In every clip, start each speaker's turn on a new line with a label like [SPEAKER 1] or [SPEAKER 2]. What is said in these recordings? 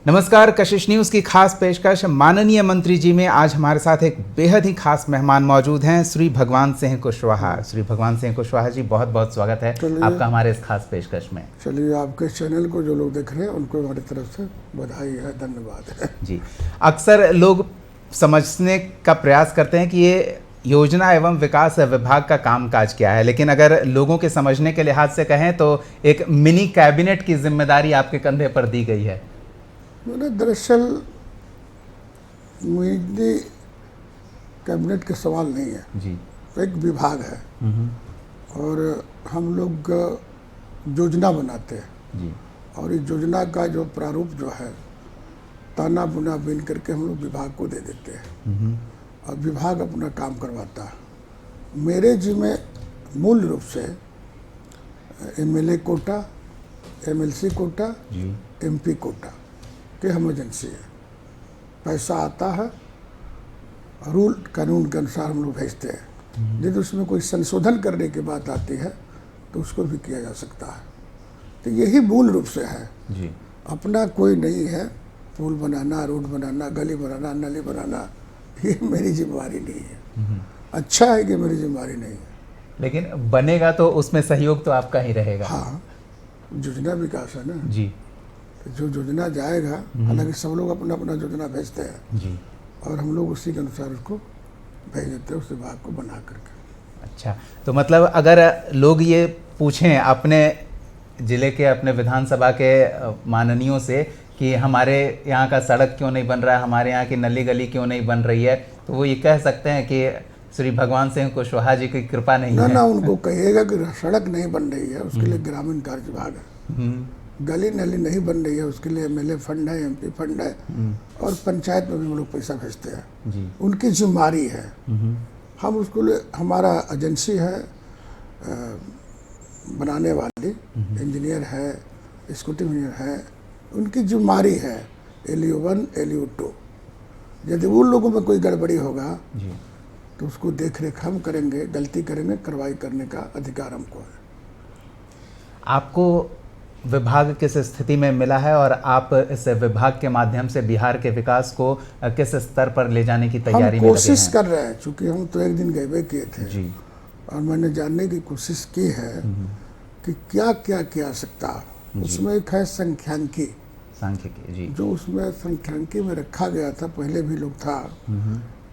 [SPEAKER 1] नमस्कार, कशिश न्यूज़ की खास पेशकश माननीय मंत्री जी में आज हमारे साथ एक बेहद ही खास मेहमान मौजूद हैं, श्री भगवान सिंह कुशवाहा। श्री भगवान सिंह कुशवाहा जी, बहुत बहुत स्वागत है आपका हमारे इस खास पेशकश में।
[SPEAKER 2] चलिए, आपके चैनल को जो लोग देख रहे हैं उनको हमारी तरफ से बधाई है, धन्यवाद है
[SPEAKER 1] जी। अक्सर लोग समझने का प्रयास करते हैं कि ये योजना एवं विकास विभाग का कामकाज क्या है, लेकिन अगर लोगों के समझने के लिहाज से कहें तो एक मिनी कैबिनेट की जिम्मेदारी आपके कंधे पर दी गई है।
[SPEAKER 2] मैंने दरअसल मिनी कैबिनेट के सवाल नहीं है
[SPEAKER 1] जी।
[SPEAKER 2] एक विभाग है और हम लोग योजना बनाते हैं
[SPEAKER 1] जी।
[SPEAKER 2] और इस योजना का जो प्रारूप जो है ताना बुना बीन करके हम लोग विभाग को दे देते हैं और विभाग अपना काम करवाता है। मेरे जी में मूल रूप से MLA quota, MLC quota, MP quota के हम एजेंसी है। पैसा आता है, रूल कानून के अनुसार हम लोग भेजते हैं। यदि उसमें कोई संशोधन करने की बात आती है तो उसको भी किया जा सकता है। तो यही मूल रूप से है
[SPEAKER 1] जी।
[SPEAKER 2] अपना कोई नहीं है। पुल बनाना, रोड बनाना, गली बनाना, नली बनाना, ये मेरी जिम्मेवारी नहीं है। अच्छा है कि मेरी जिम्मेवारी नहीं है,
[SPEAKER 1] लेकिन बनेगा तो उसमें सहयोग तो आपका ही रहेगा।
[SPEAKER 2] हाँ, योजना विकास है ना
[SPEAKER 1] जी।
[SPEAKER 2] जो योजना जाएगा, हालांकि सब लोग अपना अपना योजना भेजते हैं
[SPEAKER 1] जी।
[SPEAKER 2] और हम लोग उसी के अनुसार उसको भेज देते हैं, उस विभाग को बना करके।
[SPEAKER 1] अच्छा, तो मतलब अगर लोग ये पूछें अपने ज़िले के, अपने विधानसभा के माननीयों से कि हमारे यहाँ का सड़क क्यों नहीं बन रहा है, हमारे यहाँ की नली गली क्यों नहीं बन रही है, तो वो ये कह सकते हैं कि श्री भगवान सिंह कुशवाहा जी की कृपा नहीं है।
[SPEAKER 2] ना, उनको कहिएगा कि सड़क नहीं बन रही है, उसके लिए ग्रामीण कार्य विभाग है। गली नली नहीं बन रही है, उसके लिए एमएलए फंड है, एमपी फंड है और पंचायत में भी हम लोग पैसा भेजते हैं
[SPEAKER 1] जी।
[SPEAKER 2] उनकी जिम्मेदारी है। हम उसको लिए हमारा एजेंसी है बनाने वाली, इंजीनियर है, एक्जीक्यूटिव इंजीनियर है, उनकी जिम्मेदारी है LU1, LU2। यदि उन लोगों में कोई गड़बड़ी होगा
[SPEAKER 1] जी।
[SPEAKER 2] तो उसको देख रेख हम करेंगे, गलती करेंगे, कार्रवाई करने का अधिकार हमको है।
[SPEAKER 1] आपको विभाग किस स्थिति में मिला है और आप इस विभाग के माध्यम से बिहार के विकास को किस स्तर पर ले जाने की तैयारी में लगे हैं?
[SPEAKER 2] कोशिश कर रहे हैं, चूँकि हम तो एक दिन गए किए थे
[SPEAKER 1] जी।
[SPEAKER 2] और मैंने जानने की कोशिश की है कि क्या क्या किया सकता। उसमें एक है सांख्यिकी
[SPEAKER 1] जी।
[SPEAKER 2] जो उसमें सांख्यिकी में रखा गया था, पहले भी लोग था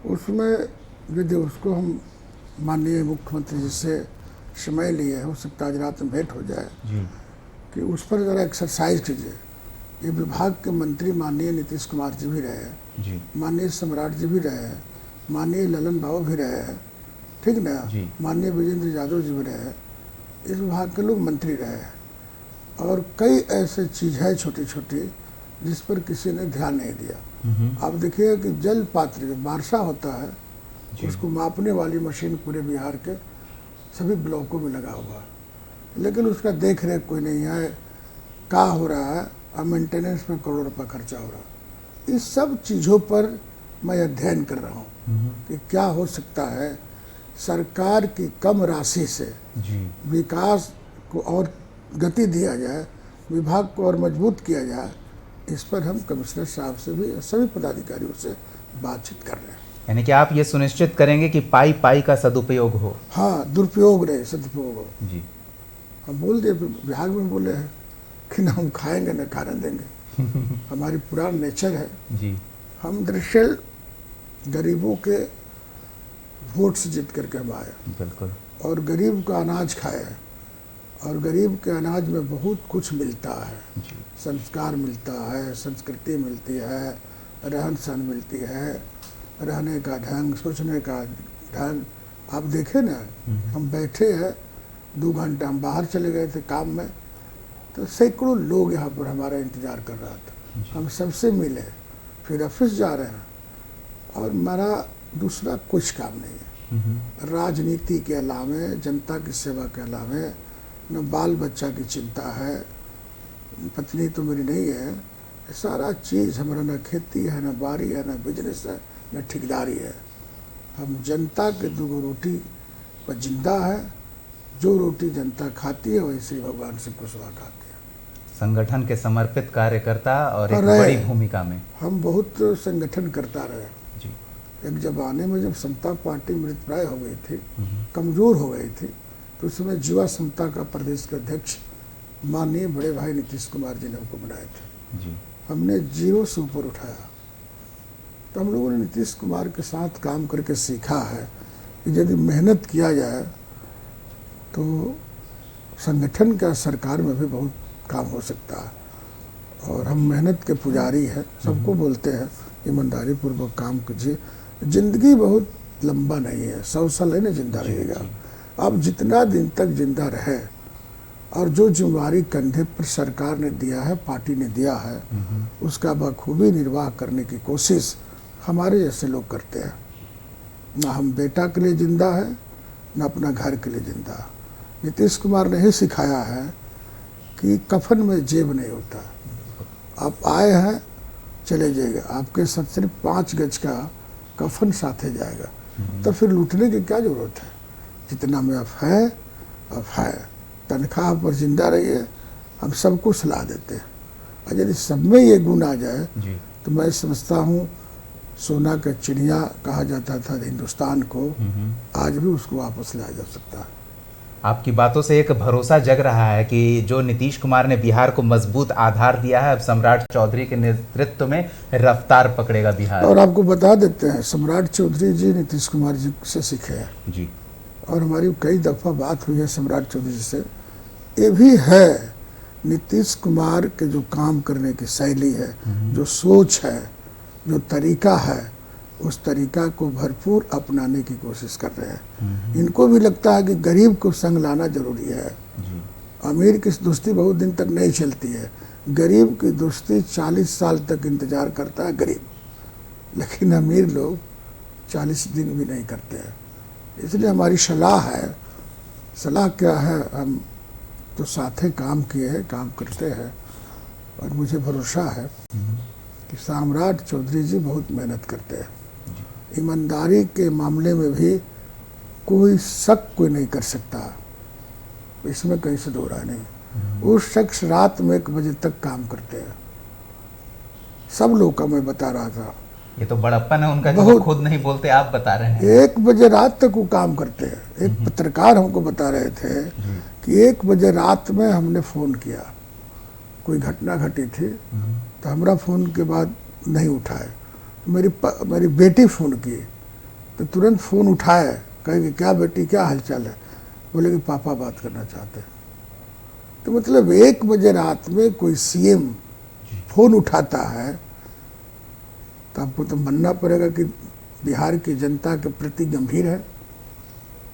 [SPEAKER 2] उसमें। यदि उसको हम माननीय मुख्यमंत्री जी से समय लिए, हो सकता है आज रात में भेंट हो जाए
[SPEAKER 1] जी।
[SPEAKER 2] कि उस पर ज़रा एक्सरसाइज कीजिए। ये विभाग के मंत्री माननीय नीतीश कुमार जी भी रहे हैं
[SPEAKER 1] जी।
[SPEAKER 2] माननीय सम्राट जी भी रहे हैं, माननीय ललन बाबू भी रहे हैं, ठीक ना, माननीय विजेंद्र यादव जी भी रहे हैं। इस विभाग के लोग मंत्री रहे हैं और कई ऐसे चीज़ है छोटी छोटी जिस पर किसी ने ध्यान नहीं दिया। आप देखिए कि जल पात्र जो वर्षा होता है उसको मापने वाली मशीन पूरे बिहार के सभी ब्लॉकों में लगा हुआ है, लेकिन उसका देख रेख कोई नहीं है। क्या हो रहा है और मेंटेनेंस में करोड़ों रुपये खर्चा हो रहा है। इस सब चीज़ों पर मैं अध्ययन कर रहा हूँ कि क्या हो सकता है सरकार की कम राशि से विकास को और गति दिया जाए, विभाग को और मजबूत किया जाए। इस पर हम कमिश्नर साहब से भी, सभी पदाधिकारियों से बातचीत कर रहे हैं।
[SPEAKER 1] यानी कि आप ये सुनिश्चित करेंगे कि पाई पाई का सदुपयोग हो।
[SPEAKER 2] हाँ, दुरुपयोग नहीं, सदुपयोग हो।
[SPEAKER 1] जी।
[SPEAKER 2] हम बोल दिए, विभाग में बोले हैं कि ना हम खाएंगे ना खाने देंगे। हमारी पुराना नेचर है
[SPEAKER 1] जी।
[SPEAKER 2] हम दरअसल गरीबों के वोट से जीत करके हम आए,
[SPEAKER 1] बिल्कुल, और
[SPEAKER 2] गरीब का अनाज खाए और गरीब के अनाज में बहुत कुछ मिलता है
[SPEAKER 1] जी।
[SPEAKER 2] संस्कार मिलता है, संस्कृति मिलती है, रहन सहन मिलती है, रहने का ढंग, सोचने का ढंग। आप देखें ना, हम बैठे हैं 2 घंटा, हम बाहर चले गए थे काम में, तो सैकड़ों लोग यहाँ पर हमारा इंतज़ार कर रहा था। हम सबसे मिले, फिर ऑफिस जा रहे हैं और हमारा दूसरा कुछ काम नहीं है। राजनीति के अलावे, जनता की सेवा के अलावे न बाल बच्चा की चिंता है, पत्नी तो मेरी नहीं है, सारा चीज़ हमारा, न खेती है, न बाड़ी है, न बिजनेस है, न ठेकेदारी है। हम जनता के 2 रोटी पर जिंदा है। जो रोटी जनता खाती है वही श्री भगवान सिंह कुशवाहा खाते हैं।
[SPEAKER 1] संगठन के समर्पित कार्यकर्ता और एक
[SPEAKER 2] रहे।
[SPEAKER 1] बड़ी भूमिका में
[SPEAKER 2] हम बहुत संगठन करता रहे।
[SPEAKER 1] जी।
[SPEAKER 2] एक जमाने में जब समता पार्टी मृतप्राय हो गई थी, कमजोर हो गई थी, तो उस समय युवा समता का प्रदेश के अध्यक्ष माननीय बड़े भाई नीतीश कुमार जी ने हमको बनाए थे।
[SPEAKER 1] जी।
[SPEAKER 2] हमने जीरो से ऊपर उठाया। तो हम लोगों ने नीतीश कुमार के साथ काम करके सीखा है कि यदि मेहनत किया जाए तो संगठन का सरकार में भी बहुत काम हो सकता है। और हम मेहनत के पुजारी हैं, सबको बोलते हैं ईमानदारी पूर्वक काम कीजिए। जिंदगी बहुत लंबा नहीं है, 100 साल है ना जिंदा रहेगा। आप जितना दिन तक जिंदा रहे और जो जिम्मेवारी कंधे पर सरकार ने दिया है, पार्टी ने दिया है, उसका बखूबी निर्वाह करने की कोशिश हमारे जैसे लोग करते हैं। ना हम बेटा के लिए जिंदा है, ना अपना घर के लिए जिंदा। नीतीश कुमार ने ही सिखाया है कि कफन में जेब नहीं होता। आप आए हैं, चले जाएगा, आपके साथ सिर्फ 5 गज का कफन साथे जाएगा। तो फिर लूटने की क्या जरूरत है? जितना में आप है, अब है। तनख्वाह पर जिंदा रहिए, हम सबको सलाह देते हैं। और यदि सब में ये गुण आ जाए तो मैं समझता हूँ सोना का चिड़िया कहा जाता था हिंदुस्तान को, आज भी उसको वापस लाया जा सकता है।
[SPEAKER 1] आपकी बातों से एक भरोसा जग रहा है कि जो नीतीश कुमार ने बिहार को मजबूत आधार दिया है, अब सम्राट चौधरी के नेतृत्व में रफ्तार पकड़ेगा बिहार।
[SPEAKER 2] और आपको बता देते हैं, सम्राट चौधरी जी नीतीश कुमार जी से सीखे हैं
[SPEAKER 1] जी।
[SPEAKER 2] और हमारी कई दफ़ा बात हुई है सम्राट चौधरी जी से। ये भी है, नीतीश कुमार के जो काम करने की शैली है, जो सोच है, जो तरीका है, उस तरीका को भरपूर अपनाने की कोशिश कर रहे हैं। इनको भी लगता है कि गरीब को संग लाना जरूरी है। अमीर की दोस्ती बहुत दिन तक नहीं चलती है, गरीब की दोस्ती 40 साल तक इंतजार करता है गरीब, लेकिन अमीर लोग 40 दिन भी नहीं करते हैं। इसलिए हमारी सलाह है, सलाह क्या है, हम तो साथे काम किए हैं, काम करते हैं, और मुझे भरोसा है कि सम्राट चौधरी जी बहुत मेहनत करते हैं। ईमानदारी के मामले में भी कोई शक कोई नहीं कर सकता, इसमें कहीं से दो राय नहीं। वो शख्स रात में 1 बजे तक काम करते हैं। सब लोग का मैं बता रहा था,
[SPEAKER 1] ये तो बड़प्पन है उनका, जो खुद नहीं बोलते, आप बता रहे हैं।
[SPEAKER 2] 1 बजे रात तक वो काम करते हैं। एक पत्रकार हमको बता रहे थे कि 1 बजे रात में हमने फ़ोन किया, कोई घटना घटी थी, तो हमारा फ़ोन के बाद नहीं उठाए, मेरी बेटी फ़ोन की तो तुरंत फ़ोन उठाए, कहे कि क्या बेटी, क्या हालचाल है? बोले कि पापा बात करना चाहते हैं। तो मतलब 1 बजे रात में कोई सीएम फ़ोन उठाता है, तो आपको तो मानना पड़ेगा कि बिहार की जनता के प्रति गंभीर है।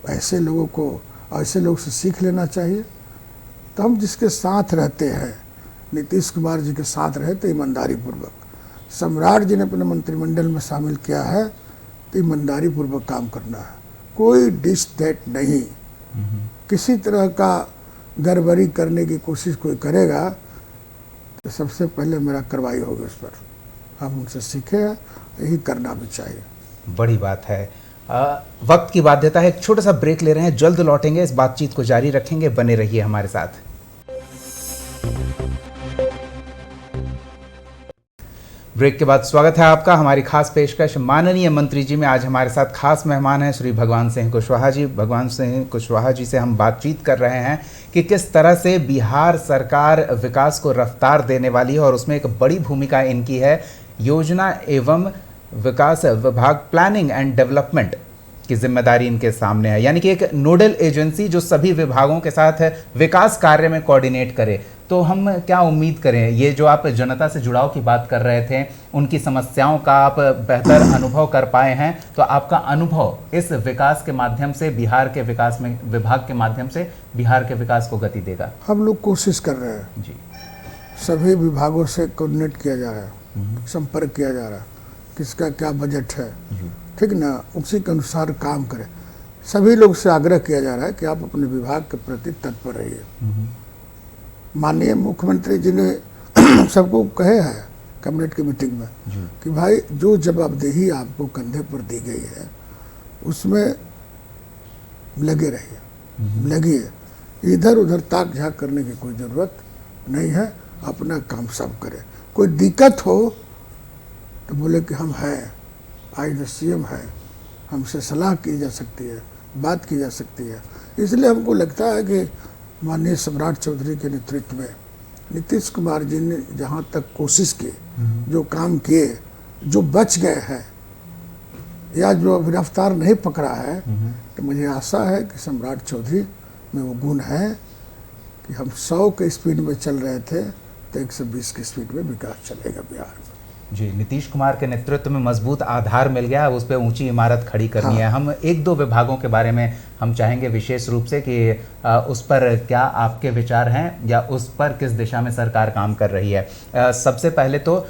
[SPEAKER 2] ऐसे लोगों को, ऐसे लोग से सीख लेना चाहिए। तो हम जिसके साथ रहते हैं, नीतीश कुमार जी के साथ रहे तो ईमानदारी पूर्वक, सम्राट जी ने अपने मंत्रिमंडल में शामिल किया है तो ईमानदारी पूर्वक काम करना है। कोई डिश दैट नहीं, किसी तरह का गड़बड़ी करने की कोशिश कोई करेगा तो सबसे पहले मेरा कार्रवाई होगी उस पर। हम उनसे सीखे हैं, यही करना भी चाहिए।
[SPEAKER 1] बड़ी बात है। वक्त की बाध्यता है, एक छोटा सा ब्रेक ले रहे हैं, जल्द लौटेंगे, इस बातचीत को जारी रखेंगे, बने रहिए हमारे साथ। ब्रेक के बाद स्वागत है आपका। हमारी खास पेशकश माननीय मंत्री जी में आज हमारे साथ खास मेहमान हैं श्री भगवान सिंह कुशवाहा जी। भगवान सिंह कुशवाहा जी से हम बातचीत कर रहे हैं कि किस तरह से बिहार सरकार विकास को रफ्तार देने वाली है और उसमें एक बड़ी भूमिका इनकी है। योजना एवं विकास विभाग, प्लानिंग एंड डेवलपमेंट की जिम्मेदारी इनके सामने है, यानी कि एक नोडल एजेंसी जो सभी विभागों के साथ विकास कार्य में कोऑर्डिनेट करे। तो हम क्या उम्मीद करें, ये जो आप जनता से जुड़ाव की बात कर रहे थे, उनकी समस्याओं का आप बेहतर अनुभव कर पाए हैं, तो आपका अनुभव इस विकास के माध्यम से, बिहार के विकास में, विभाग के माध्यम से बिहार के विकास को गति देगा?
[SPEAKER 2] हम लोग कोशिश कर रहे हैं
[SPEAKER 1] जी,
[SPEAKER 2] सभी विभागों से कोऑर्डिनेट किया जा रहा है, संपर्क किया जा रहा है, किसका क्या बजट है, ठीक ना, उसी के अनुसार काम करें। सभी लोग से आग्रह किया जा रहा है कि आप अपने विभाग के प्रति तत्पर रहिए। माननीय मुख्यमंत्री जी ने सबको कहे हैं कैबिनेट की मीटिंग में कि भाई जो जवाबदेही आपको कंधे पर दी गई है उसमें लगे रहिए, लगिए, इधर उधर ताक झाक करने की कोई ज़रूरत नहीं है। अपना काम सब करे। कोई दिक्कत हो तो बोले कि हम हैं, आज सीएम है, हमसे सलाह की जा सकती है, बात की जा सकती है। इसलिए हमको लगता है कि माननीय सम्राट चौधरी के नेतृत्व में नीतीश कुमार जी ने जहाँ तक कोशिश की, जो काम किए, जो बच गए हैं या जो गिरफ्तार नहीं पकड़ा है, तो मुझे आशा है कि सम्राट चौधरी में वो गुण है कि हम 100 के स्पीड में चल रहे थे तो 120 की स्पीड में विकास चलेगा बिहार में।
[SPEAKER 1] जी, नीतीश कुमार के नेतृत्व में मजबूत आधार मिल गया, उस पर ऊंची इमारत खड़ी करनी है। हम एक दो विभागों के बारे में हम चाहेंगे विशेष रूप से कि उस पर क्या आपके विचार हैं या उस पर किस दिशा में सरकार काम कर रही है। सबसे पहले तो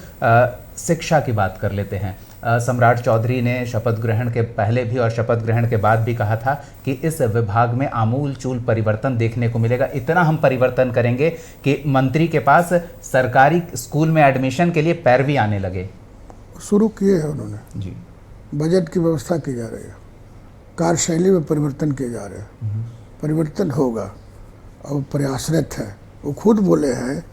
[SPEAKER 1] शिक्षा की बात कर लेते हैं। सम्राट चौधरी ने शपथ ग्रहण के पहले भी और शपथ ग्रहण के बाद भी कहा था कि इस विभाग में आमूल चूल परिवर्तन देखने को मिलेगा। इतना हम परिवर्तन करेंगे कि मंत्री के पास सरकारी स्कूल में एडमिशन के लिए पैरवी आने लगे।
[SPEAKER 2] शुरू किए हैं उन्होंने
[SPEAKER 1] जी।
[SPEAKER 2] बजट की व्यवस्था की जा रही है, कार्यशैली में परिवर्तन किए जा रहे हैं, परिवर्तन होगा और प्रयासरत है। वो खुद बोले हैं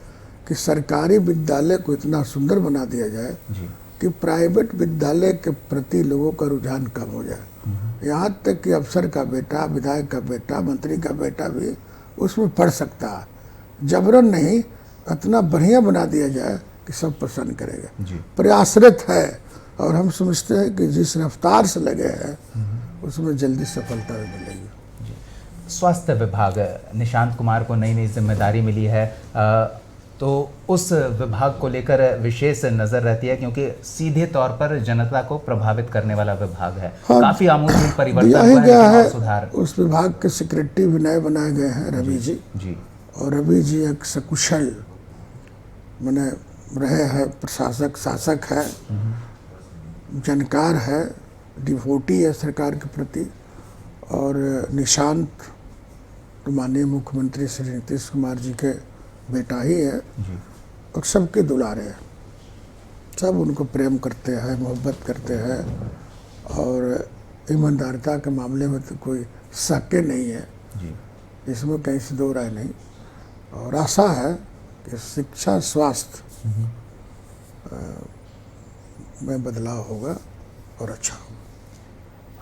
[SPEAKER 2] कि सरकारी विद्यालय को इतना सुंदर बना दिया जाए
[SPEAKER 1] जी।
[SPEAKER 2] कि प्राइवेट विद्यालय के प्रति लोगों का रुझान कम हो जाए। यहाँ तक कि अफसर का बेटा, विधायक का बेटा, मंत्री का बेटा भी उसमें पढ़ सकता है। जबरन नहीं, इतना बढ़िया बना दिया जाए कि सब पसंद करेगा। प्रयासरत है और हम समझते हैं कि जिस रफ्तार से लगे हैं उसमें जल्दी सफलता भी मिलेगी।
[SPEAKER 1] स्वास्थ्य विभाग, निशांत कुमार को नई नई जिम्मेदारी मिली है, तो उस विभाग को लेकर विशेष नज़र रहती है क्योंकि सीधे तौर पर जनता को प्रभावित करने वाला विभाग है।
[SPEAKER 2] हाँ,
[SPEAKER 1] काफ़ी आमूल परिवर्तन
[SPEAKER 2] हुआ है,
[SPEAKER 1] सुधार।
[SPEAKER 2] उस विभाग के सेक्रेटरी भी नए बनाए गए हैं, रवि जी। और रवि जी एक सकुशल मैंने रहे हैं प्रशासक, शासक है, जानकार है, डिवोटी है सरकार के प्रति। और निशांत तो माननीय मुख्यमंत्री श्री नीतीश कुमार जी के बेटा ही है और सबके दुलारे हैं, सब उनको प्रेम करते हैं, मोहब्बत करते हैं और ईमानदारिता के मामले में तो कोई शक नहीं है जी। इसमें कहीं से दो राय नहीं। और आशा है कि शिक्षा, स्वास्थ्य में बदलाव होगा और अच्छा होगा।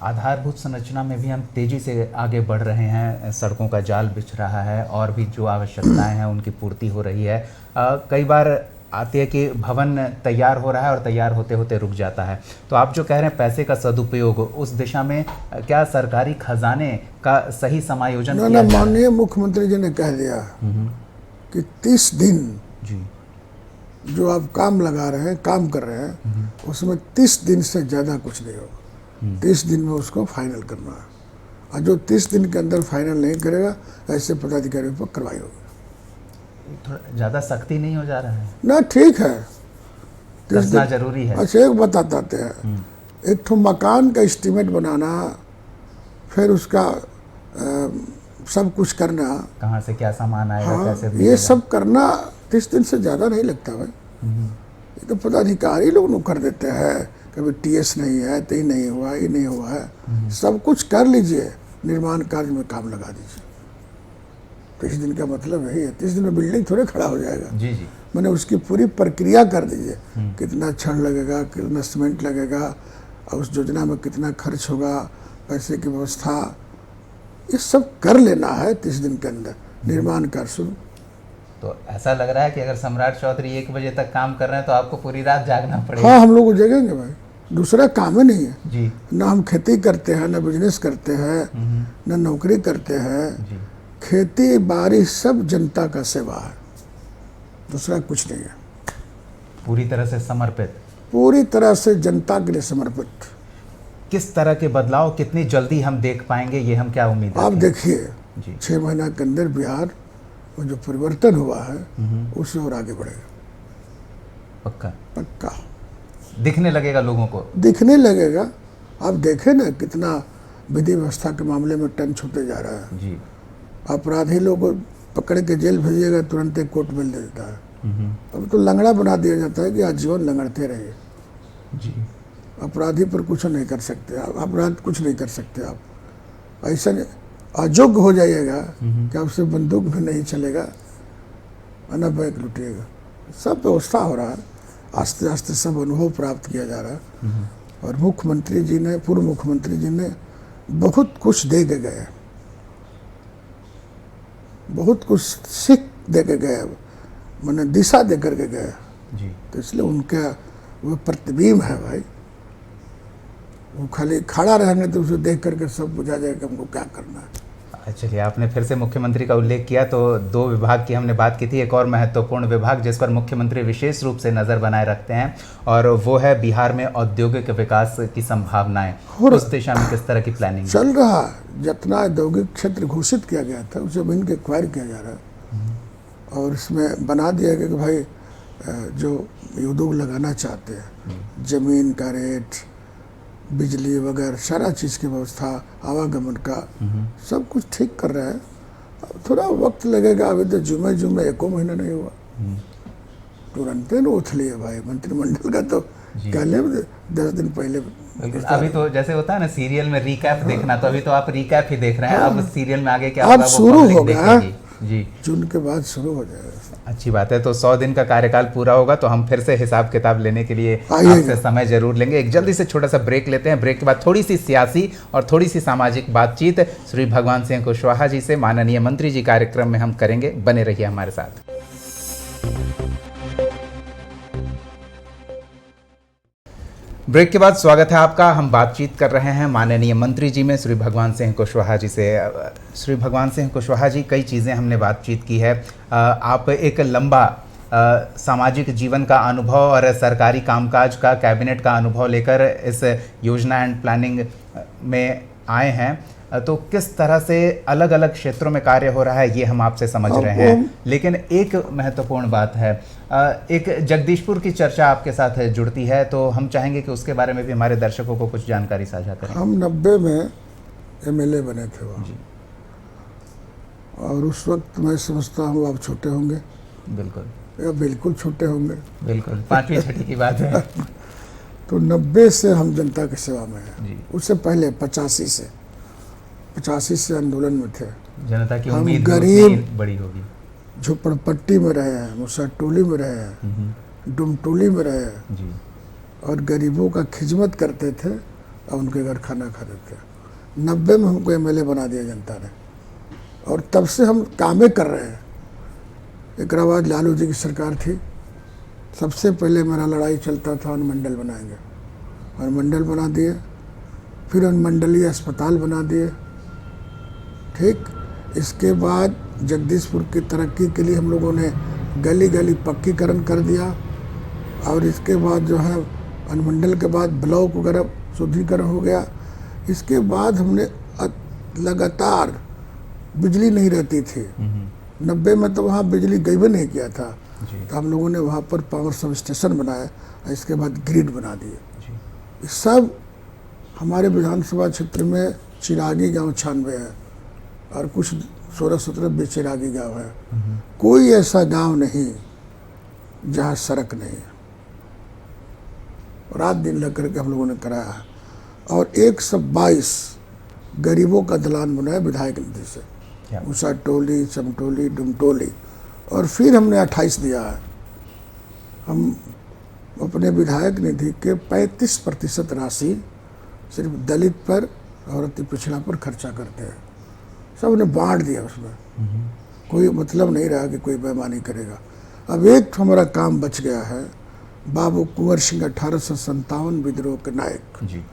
[SPEAKER 1] आधारभूत संरचना में भी हम तेज़ी से आगे बढ़ रहे हैं, सड़कों का जाल बिछ रहा है और भी जो आवश्यकताएं हैं उनकी पूर्ति हो रही है। कई बार आती है कि भवन तैयार हो रहा है और तैयार होते होते रुक जाता है। तो आप जो कह रहे हैं पैसे का सदुपयोग, उस दिशा में क्या सरकारी खजाने का सही समायोजन किया जाए?
[SPEAKER 2] माननीय मुख्यमंत्री जी ने कह दिया कि 30 दिन
[SPEAKER 1] जी
[SPEAKER 2] जो आप काम लगा रहे हैं, काम कर रहे हैं, उसमें 30 दिन से ज़्यादा कुछ नहीं होगा। 30 दिन में उसको फाइनल करना है और जो 30 दिन के अंदर फाइनल नहीं करेगा ऐसे पदाधिकारियों पर कार्रवाई होगी।
[SPEAKER 1] थोड़ा ज़्यादा सख्ती नहीं हो जा रहा है
[SPEAKER 2] ना? ठीक है,
[SPEAKER 1] कसना जरूरी है।
[SPEAKER 2] अच्छा, एक बताते हैं, एक ठो मकान का एस्टीमेट बनाना, फिर उसका सब कुछ करना,
[SPEAKER 1] कहाँ से क्या सामान आएगा,
[SPEAKER 2] हाँ,
[SPEAKER 1] कैसे
[SPEAKER 2] ये सब करना 30 दिन से ज़्यादा नहीं लगता भाई। ये तो पदाधिकारी लोग कर देते हैं, कभी टीएस नहीं है तो ये नहीं हुआ, ये नहीं हुआ है। सब कुछ कर लीजिए, निर्माण कार्य में काम लगा दीजिए। 30 दिन का मतलब यही है। 30 दिन में बिल्डिंग थोड़े खड़ा हो जाएगा
[SPEAKER 1] जी जी।
[SPEAKER 2] मैंने उसकी पूरी प्रक्रिया कर दीजिए, कितना छड़ लगेगा, कितना सीमेंट लगेगा और उस योजना में कितना खर्च होगा, पैसे की व्यवस्था, ये सब कर लेना है 30 दिन के अंदर निर्माण कार्य शुरू।
[SPEAKER 1] तो ऐसा लग रहा है कि अगर सम्राट चौधरी 1 बजे तक काम कर रहे हैं तो आपको पूरी रात जागना पड़ेगा।
[SPEAKER 2] हाँ, हम लोग जगेंगे भाई, दूसरा काम ही नहीं है
[SPEAKER 1] जी।
[SPEAKER 2] ना हम खेती करते हैं, ना बिजनेस करते हैं, ना नौकरी करते हैं
[SPEAKER 1] जी।
[SPEAKER 2] खेती बाड़ी सब जनता का सेवा है, दूसरा कुछ नहीं है।
[SPEAKER 1] पूरी तरह से समर्पित,
[SPEAKER 2] पूरी तरह से जनता के लिए समर्पित।
[SPEAKER 1] किस तरह के बदलाव कितनी जल्दी हम देख पाएंगे, ये हम क्या उम्मीद
[SPEAKER 2] आप देखिए
[SPEAKER 1] जी।
[SPEAKER 2] 6 महीना के अंदर बिहार में जो परिवर्तन हुआ है उससे और आगे बढ़ेगा,
[SPEAKER 1] पक्का
[SPEAKER 2] पक्का
[SPEAKER 1] दिखने लगेगा, लोगों को
[SPEAKER 2] दिखने लगेगा। आप देखें ना कितना विधि व्यवस्था के मामले में टन छूटे जा रहा है
[SPEAKER 1] जी।
[SPEAKER 2] अपराधी लोग पकड़ के जेल भेजिएगा तुरंत एक कोर्ट मिल देता है। अब तो लंगड़ा बना दिया जाता है कि आजीवन लंगड़ते रहिए
[SPEAKER 1] जी।
[SPEAKER 2] अपराधी पर कुछ नहीं कर सकते आप, अपराध कुछ नहीं कर सकते आप, ऐसा अयोग्य हो जाइएगा कि आपसे बंदूक भी नहीं चलेगा, ना बैंक लुटिएगा। सब व्यवस्था हो रहा है, आस्ते आस्ते सब अनुभव प्राप्त किया जा रहा है। और मुख्यमंत्री जी ने, पूर्व मुख्यमंत्री जी ने बहुत कुछ दे के गए, बहुत कुछ सीख दे के गए, मैंने दिशा दे करके गए
[SPEAKER 1] जी।
[SPEAKER 2] तो इसलिए उनका वो प्रतिबिंब है भाई। वो खाली खड़ा रहने तो उसे देख करके सब बुझा जाए कि हमको क्या करना है।
[SPEAKER 1] चलिए, आपने फिर से मुख्यमंत्री का उल्लेख किया तो 2 विभाग की हमने बात की थी, एक और महत्वपूर्ण विभाग जिस पर मुख्यमंत्री विशेष रूप से नज़र बनाए रखते हैं और वो है बिहार में औद्योगिक विकास की संभावनाएं। उस दिशा में किस तरह की प्लानिंग
[SPEAKER 2] चल रहा है? जितना औद्योगिक क्षेत्र घोषित किया गया था उसे जमीन के एक्वायर किया जा रहा है और इसमें बना दिया गया कि भाई जो उद्योग लगाना चाहते हैं, जमीन का रेट, बिजली वगैरह सारा चीज़ की व्यवस्था, आवागमन का सब कुछ ठीक कर रहा है। अब थोड़ा वक्त लगेगा, अभी तो जुमे 1 महीना नहीं हुआ, तुरंत न उठ लिए भाई। मंत्रिमंडल का तो पहले 10 दिन पहले।
[SPEAKER 1] अभी तो जैसे होता है ना सीरियल में रिकैप देखना, तो अभी तो आप रिकैप ही देख रहे हैं। अब सीरियल में आगे क्या होगा
[SPEAKER 2] अब शुरू हो गया
[SPEAKER 1] जी,
[SPEAKER 2] जून के बाद शुरू हो जाएगा।
[SPEAKER 1] अच्छी बात है। तो 100 दिन का कार्यकाल पूरा होगा तो हम फिर से हिसाब किताब लेने के लिए आपसे समय जरूर लेंगे। एक जल्दी से छोटा सा ब्रेक लेते हैं। ब्रेक के बाद थोड़ी सी सियासी और थोड़ी सी सामाजिक बातचीत श्री भगवान सिंह कुशवाहा जी से, माननीय मंत्री जी, कार्यक्रम में हम करेंगे। बने रहिए हमारे साथ। ब्रेक के बाद स्वागत है आपका। हम बातचीत कर रहे हैं माननीय मंत्री जी में श्री भगवान सिंह कुशवाहा जी से। श्री भगवान सिंह कुशवाहा जी, कई चीज़ें हमने बातचीत की है। आप एक लंबा सामाजिक जीवन का अनुभव और सरकारी कामकाज का, कैबिनेट का अनुभव लेकर इस योजना एंड प्लानिंग में आए हैं। तो किस तरह से अलग अलग क्षेत्रों में कार्य हो रहा है ये हम आपसे समझ रहे हैं, लेकिन एक महत्वपूर्ण बात है, एक जगदीशपुर की चर्चा आपके साथ जुड़ती है, तो हम चाहेंगे कि उसके बारे में भी हमारे दर्शकों को कुछ जानकारी साझा करें।
[SPEAKER 2] हम 90 में MLA बने थे वहाँ, और उस वक्त मैं समझता हूँ आप छोटे होंगे।
[SPEAKER 1] बिल्कुल,
[SPEAKER 2] या बिल्कुल छोटे होंगे।
[SPEAKER 1] बिल्कुल, 5वीं छठी की बात है।
[SPEAKER 2] तो 90 से हम जनता की सेवा में हैं। उससे पहले 85 से आंदोलन में थे।
[SPEAKER 1] जनता की
[SPEAKER 2] हम
[SPEAKER 1] उम्मीद
[SPEAKER 2] गरीब
[SPEAKER 1] बड़ी होगी।
[SPEAKER 2] झोपड़पट्टी में रहे हैं, मुसा टोली में रहे हैं, डुमटोली में रहे हैं
[SPEAKER 1] जी।
[SPEAKER 2] और गरीबों का खिदमत करते थे और उनके घर खाना खाते थे। 90 में हमको MLA बना दिया जनता ने, और तब से हम कामें कर रहे हैं। एक बाद लालू जी की सरकार थी, सबसे पहले मेरा लड़ाई चलता था अनुमंडल बनाएंगे, अनुमंडल बना दिए, फिर अनुमंडलीय अस्पताल बना दिए। ठीक, इसके बाद जगदीशपुर की तरक्की के लिए हम लोगों ने गली गली पक्कीकरण कर दिया, और इसके बाद जो है अनुमंडल के बाद ब्लॉक वगैरह शुद्धिकरण हो गया। इसके बाद हमने लगातार, बिजली नहीं रहती थी 90 में, तो वहाँ बिजली गई भी नहीं किया था, तो हम लोगों ने वहाँ पर पावर सब स्टेशन बनाया, इसके बाद ग्रिड बना दिए। सब हमारे विधानसभा क्षेत्र में चिरागी गांव 96 है और कुछ 16-17 बेचिरागी गांव है। कोई ऐसा गांव नहीं जहां सड़क नहीं है। रात दिन लग करके हम लोगों ने कराया है, और 122 गरीबों का दलान बनाया विधायक निधि से, मुसा टोली, चमटोली, डुमटोली, और फिर हमने 28 दिया है। हम अपने विधायक निधि के 35% राशि सिर्फ दलित पर और अति पिछड़ा पर खर्चा करते हैं। सब ने बांट दिया, उसमें कोई मतलब नहीं रहा कि कोई बेईमानी करेगा। अब एक हमारा काम बच गया है, बाबू कुंवर सिंह 1857 विद्रोह के नायक
[SPEAKER 1] जी।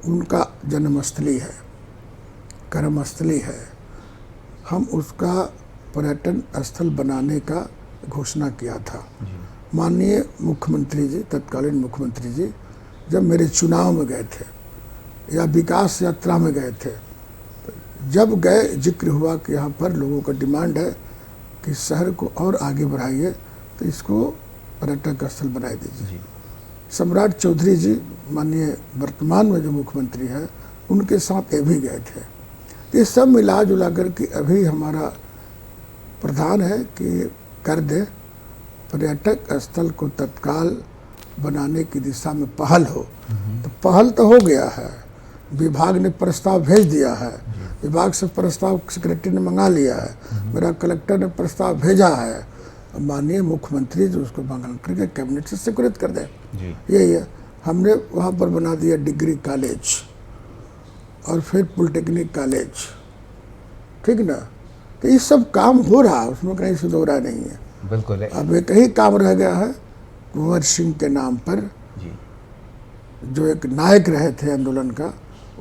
[SPEAKER 2] उनका जन्मस्थली है, कर्मस्थली है। हम उसका पर्यटन स्थल बनाने का घोषणा किया था। माननीय मुख्यमंत्री जी, तत्कालीन मुख्यमंत्री जी, जब मेरे चुनाव में गए थे या विकास यात्रा में गए थे, जब गए जिक्र हुआ कि यहाँ पर लोगों का डिमांड है कि शहर को और आगे बढ़ाइए, तो इसको पर्यटक स्थल बना दीजिए। सम्राट चौधरी जी, माननीय वर्तमान में जो मुख्यमंत्री हैं, उनके साथ ये भी गए थे। ये सब मिला जुला कर के अभी हमारा प्रधान है कि कर दे, पर्यटक स्थल को तत्काल बनाने की दिशा में पहल हो। तो पहल तो हो गया है, विभाग ने प्रस्ताव भेज दिया है, विभाग से प्रस्ताव सेक्रेटरी ने मंगा लिया है, मेरा कलेक्टर ने प्रस्ताव भेजा है, माननीय मुख्यमंत्री जो उसको मंगल करके कैबिनेट से स्वीकृत कर दे।
[SPEAKER 1] जी
[SPEAKER 2] यही है, हमने वहाँ पर बना दिया डिग्री कॉलेज और फिर पॉलिटेक्निक कॉलेज, ठीक ना। तो ये सब काम हो रहा है, उसमें कहीं से दो राय नहीं है।
[SPEAKER 1] बिल्कुल है।
[SPEAKER 2] अब एक ही काम रह गया है, कुंवर सिंह के नाम पर
[SPEAKER 1] जी
[SPEAKER 2] जो एक नायक रहे थे आंदोलन का,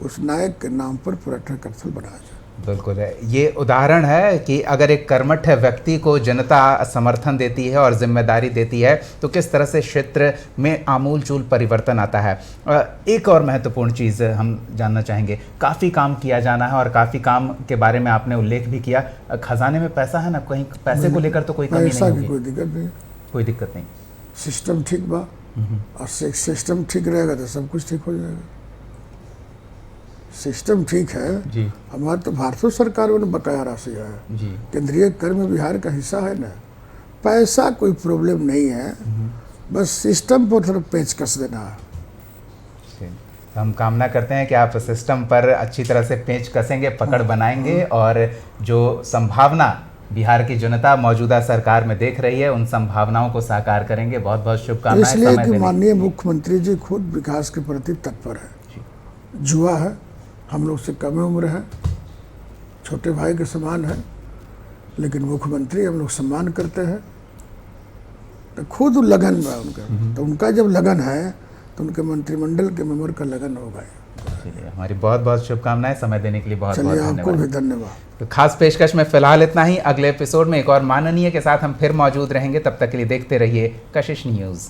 [SPEAKER 2] उस नायक के नाम पर पर्यटन स्थल बनाया जाए।
[SPEAKER 1] बिल्कुल है। ये उदाहरण है कि अगर एक कर्मठ व्यक्ति को जनता समर्थन देती है और जिम्मेदारी देती है तो किस तरह से क्षेत्र में आमूल चूल परिवर्तन आता है। एक और महत्वपूर्ण चीज़ हम जानना चाहेंगे, काफ़ी काम किया जाना है और काफ़ी काम के बारे में आपने उल्लेख भी किया। खजाने में पैसा है ना, कहीं पैसे को लेकर तो कोई कमी नहीं होगी।
[SPEAKER 2] कोई दिक्कत नहीं,
[SPEAKER 1] कोई दिक्कत नहीं।
[SPEAKER 2] सिस्टम ठीक बा, और सिस्टम ठीक रहेगा तो सब कुछ ठीक हो जाएगा। सिस्टम ठीक है
[SPEAKER 1] जी।
[SPEAKER 2] हमारे तो भारत सरकार में बकाया राशि है
[SPEAKER 1] जी।
[SPEAKER 2] केंद्रीय कर में बिहार का हिस्सा है ना, पैसा कोई प्रॉब्लम नहीं है, बस सिस्टम पर थोड़ा पेच कस देना है।
[SPEAKER 1] तो हम कामना करते हैं कि आप सिस्टम पर अच्छी तरह से पेंच कसेंगे, पकड़ बनाएंगे और जो संभावना बिहार की जनता मौजूदा सरकार में देख रही है उन संभावनाओं को साकार करेंगे। बहुत बहुत शुभकामनाएं।
[SPEAKER 2] इसलिए कि माननीय मुख्यमंत्री जी खुद विकास के प्रति तत्पर है। जुआ है, हम लोग से कम उम्र है, छोटे भाई के समान है, लेकिन मुख्यमंत्री हम लोग सम्मान करते हैं। तो खुद लगन में उनका, तो उनका जब लगन है तो उनके मंत्रिमंडल के मेंबर का लगन होगा।
[SPEAKER 1] चलिए, हमारी बहुत बहुत शुभकामनाएं। समय देने के लिए बहुत बहुत
[SPEAKER 2] चलिए, आपको भी
[SPEAKER 1] धन्यवाद।
[SPEAKER 2] धन्यवाद।
[SPEAKER 1] तो खास पेशकश में फिलहाल इतना ही। अगले एपिसोड में एक और माननीय के साथ हम फिर मौजूद रहेंगे। तब तक के लिए देखते रहिए कशिश न्यूज़।